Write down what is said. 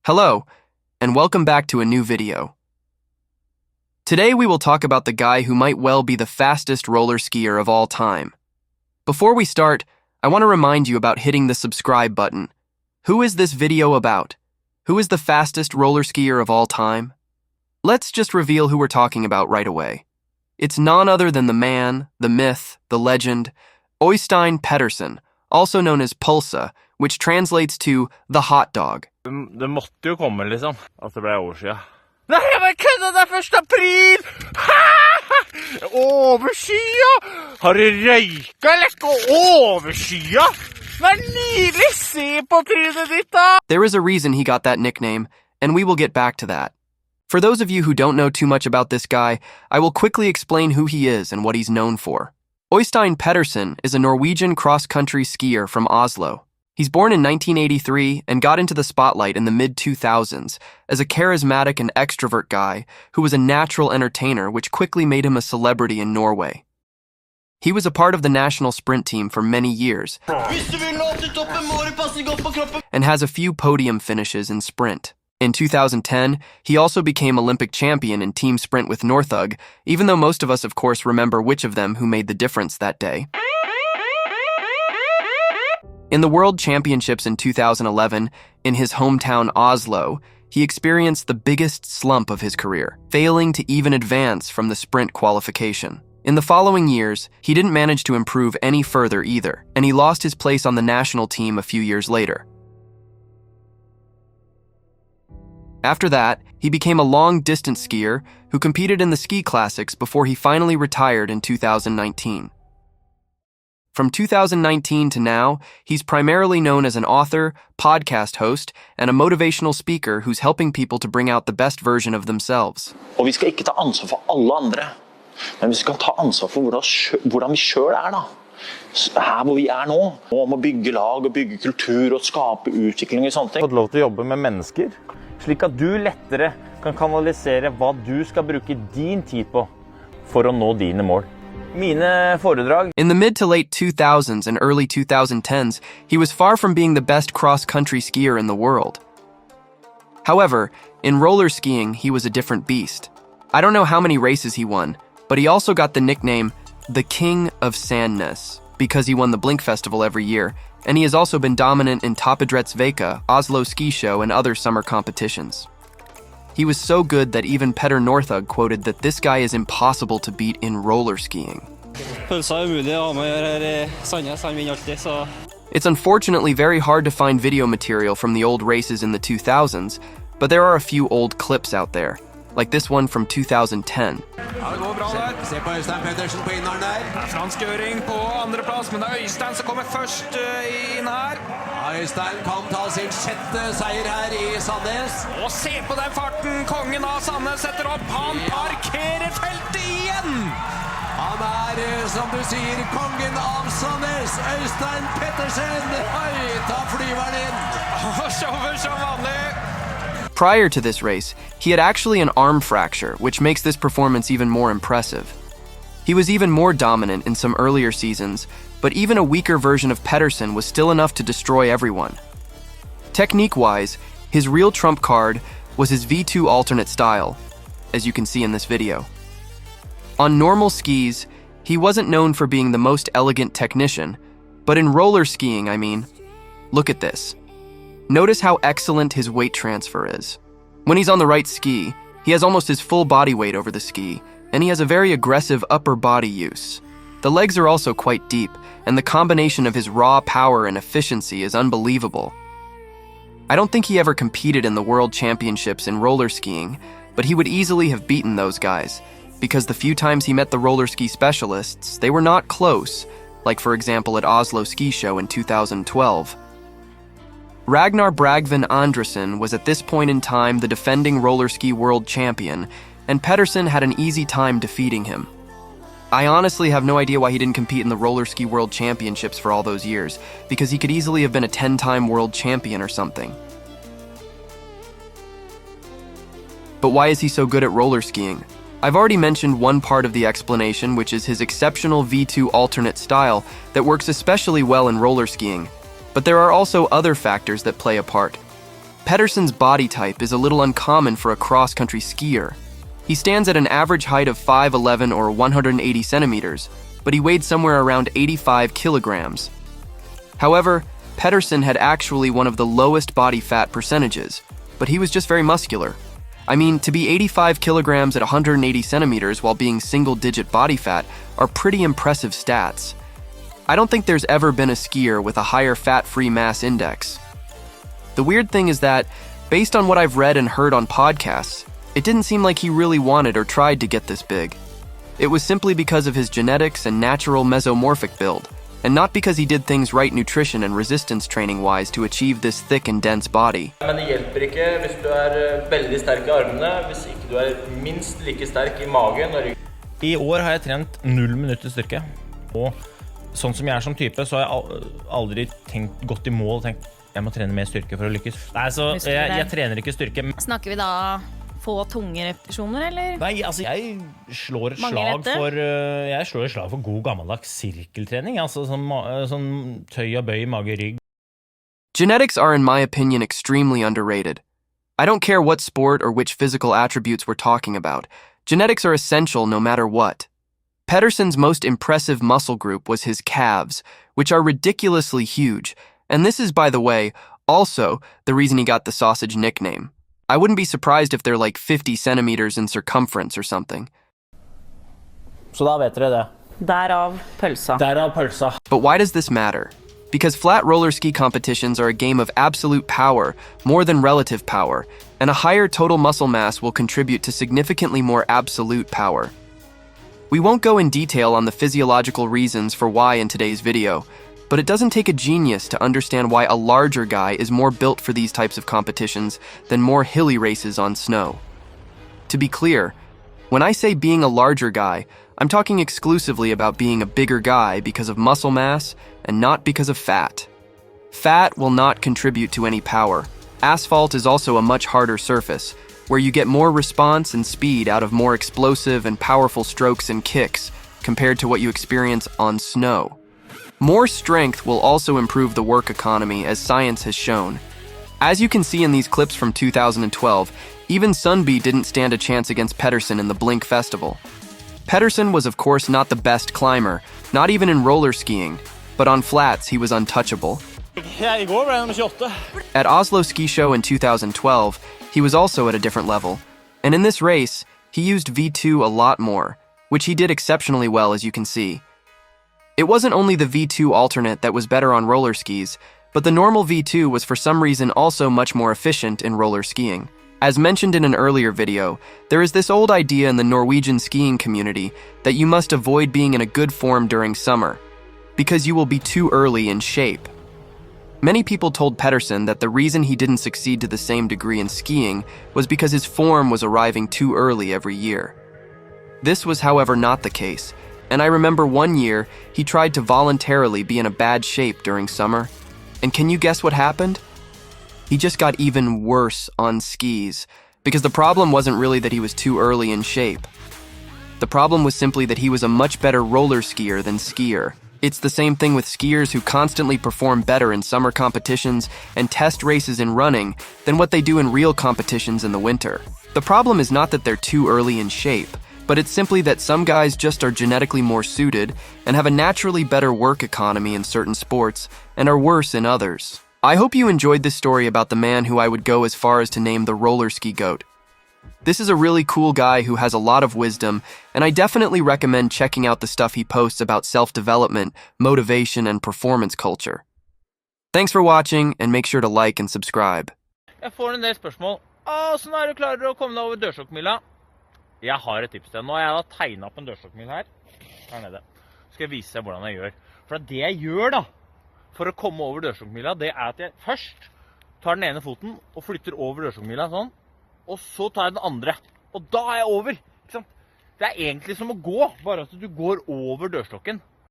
Hello, and welcome back to a new video. Today we will talk about the guy who might well be the fastest roller skier of all time. Before we start, I want to remind you about hitting the subscribe button. Who is this video about? Who is the fastest roller skier of all time? Let's just reveal who we're talking about right away. It's none other than the man, the myth, the legend, Øystein Pettersen, also known as Pølse, which translates to the hot dog. Det måtte jo komme, liksom. At det ble overskya. Nei, jeg bare kødda! Det er 1. april! Overskya! Har du røyka eller ikke overskya? Det er nydelig! Se på trynet ditt, da! There is a reason he got that nickname, and we will get back to that. For those of you who don't know too much about this guy, I will quickly explain who he is and what he's known for. Øystein Pettersen is a Norwegian cross-country skier from Oslo. He's born in 1983 and got into the spotlight in the mid-2000s as a charismatic and extrovert guy who was a natural entertainer, which quickly made him a celebrity in Norway. He was a part of the national sprint team for many years and has a few podium finishes in sprint. In 2010, he also became Olympic champion in team sprint with Northug, even though most of us, of course, remember which of them who made the difference that day. In the World Championships in 2011, in his hometown Oslo, he experienced the biggest slump of his career, failing to even advance from the sprint qualification. In the following years, he didn't manage to improve any further either, and he lost his place on the national team a few years later. After that, he became a long-distance skier who competed in the ski classics before he finally retired in 2019. From 2019 to now, he's primarily known as an author, podcast host, and a motivational speaker who's helping people to bring out the best version of themselves. Og vi skal ikke ta ansvar for alle andre, men vi skal ta ansvar for hvordan vi selv da. Her hvor vi nå. Om å bygge lag og bygge kultur og skape utvikling og sånne ting. Jeg har fått lov til å jobbe med mennesker, slik at du lettere kan kanalisere hva du skal bruke din tid på for å nå dine mål. Mine foredrag. In the mid to late 2000s and early 2010s, he was far from being the best cross-country skier in the world. However, in roller skiing, he was a different beast. I don't know how many races he won, but he also got the nickname the King of Sandnes because he won the Blink Festival every year, and he has also been dominant in Toppidrettsveka, Oslo Ski Show, and other summer competitions. He was so good that even Petter Northug quoted that this guy is impossible to beat in roller skiing. It's unfortunately very hard to find video material from the old races in the 2000s, but there are a few old clips out there, like this one from 2010. Ja, det går bra der. Se på Øystein Pettersen på inneren der. Det er fransk øring på andre plass, men det er Øystein som kommer først inn her. Ja, Øystein kan ta sin 6. seier her i Sandnes. Og se på den farten! Kongen av Sandnes setter opp. Han parkerer feltet igjen! Han som du sier, kongen av Sandnes, Øystein Pettersen. Oi, ta flyveren inn! Showet som vanlig. Prior to this race, he had actually an arm fracture, which makes this performance even more impressive. He was even more dominant in some earlier seasons, but even a weaker version of Pettersen was still enough to destroy everyone. Technique-wise, his real trump card was his V2 alternate style, as you can see in this video. On normal skis, he wasn't known for being the most elegant technician, but in roller skiing, look at this. Notice how excellent his weight transfer is. When he's on the right ski, he has almost his full body weight over the ski, and he has a very aggressive upper body use. The legs are also quite deep, and the combination of his raw power and efficiency is unbelievable. I don't think he ever competed in the World Championships in roller skiing, but he would easily have beaten those guys, because the few times he met the roller ski specialists, they were not close, like for example at Oslo Ski Show in 2012. Ragnar Bragvin Andresen was at this point in time the defending roller ski world champion, and Pettersen had an easy time defeating him. I honestly have no idea why he didn't compete in the roller ski world championships for all those years, because he could easily have been a 10-time world champion or something. But why is he so good at roller skiing? I've already mentioned one part of the explanation, which is his exceptional V2 alternate style that works especially well in roller skiing. But there are also other factors that play a part. Pettersen's body type is a little uncommon for a cross-country skier. He stands at an average height of 5'11" or 180 centimeters, but he weighed somewhere around 85 kilograms. However, Pettersen had actually one of the lowest body fat percentages, but he was just very muscular. I mean, to be 85 kilograms at 180 centimeters while being single-digit body fat are pretty impressive stats. I don't think there's ever been a skier with a higher fat-free mass index. The weird thing is that, based on what I've read and heard on podcasts, it didn't seem like he really wanted or tried to get this big. It was simply because of his genetics and natural mesomorphic build, and not because he did things right nutrition and resistance training-wise to achieve this thick and dense body. Men det hjelper ikke hvis du veldig sterk I armene, hvis ikke du minst like sterk I magen og ryggen. I år har jeg trent 0 minutter styrke, og sånn som jeg som type, så har jeg aldri gått I mål og tenkt jeg må trene mer styrke for å lykkes. Nei, så jeg trener ikke styrke. Snakker vi da få tunge repetisjoner, eller? Nei, altså jeg slår et slag for god gammeldags sirkeltrening, altså sånn tøy og bøy, mage, rygg. Genetics are, in my opinion, extremely underrated. I don't care what sport or which physical attributes we're talking about. Genetics are essential no matter what. Pettersen's most impressive muscle group was his calves, which are ridiculously huge, and this is, by the way, also the reason he got the sausage nickname. I wouldn't be surprised if they're like 50 centimeters in circumference or something. Så da vet dere det. Derav pølsa. But why does this matter? Because flat roller ski competitions are a game of absolute power, more than relative power, and a higher total muscle mass will contribute to significantly more absolute power. We won't go in detail on the physiological reasons for why in today's video, but it doesn't take a genius to understand why a larger guy is more built for these types of competitions than more hilly races on snow. To be clear, when I say being a larger guy, I'm talking exclusively about being a bigger guy because of muscle mass and not because of fat. Fat will not contribute to any power. Asphalt is also a much harder surface, where you get more response and speed out of more explosive and powerful strokes and kicks compared to what you experience on snow. More strength will also improve the work economy, as science has shown. As you can see in these clips from 2012, even Sundby didn't stand a chance against Pettersen in the Blink Festival. Pettersen was of course not the best climber, not even in roller skiing, but on flats he was untouchable. At Oslo Ski Show in 2012, he was also at a different level, and in this race, he used V2 a lot more, which he did exceptionally well, as you can see. It wasn't only the V2 alternate that was better on roller skis, but the normal V2 was for some reason also much more efficient in roller skiing. As mentioned in an earlier video, there is this old idea in the Norwegian skiing community that you must avoid being in a good form during summer, because you will be too early in shape. Many people told Pettersen that the reason he didn't succeed to the same degree in skiing was because his form was arriving too early every year. This was, however, not the case, and I remember one year he tried to voluntarily be in a bad shape during summer, and can you guess what happened? He just got even worse on skis, because the problem wasn't really that he was too early in shape. The problem was simply that he was a much better roller skier than skier. It's the same thing with skiers who constantly perform better in summer competitions and test races in running than what they do in real competitions in the winter. The problem is not that they're too early in shape, but it's simply that some guys just are genetically more suited and have a naturally better work economy in certain sports and are worse in others. I hope you enjoyed this story about the man who I would go as far as to name the roller ski goat. This is a really cool guy who has a lot of wisdom, and I definitely recommend checking out the stuff he posts about self-development, motivation, and performance culture. Thanks for watching, and make sure to like and subscribe. Jeg får en del spørsmål. Sånn du klarer å komme deg over dørstokkmila? Jeg har et tips til. Nå har jeg da tegnet opp en dørstokkmil her nede. Skal jeg vise deg hvordan jeg gjør. For det jeg gjør da, for å komme over dørstokkmila, det at jeg først tar den ene foten og flytter over dørstokkmila sånn, og så tar jeg den andre. Og da er jeg over, ikke sant? Det egentlig som å gå, bare at du går over dørstokken.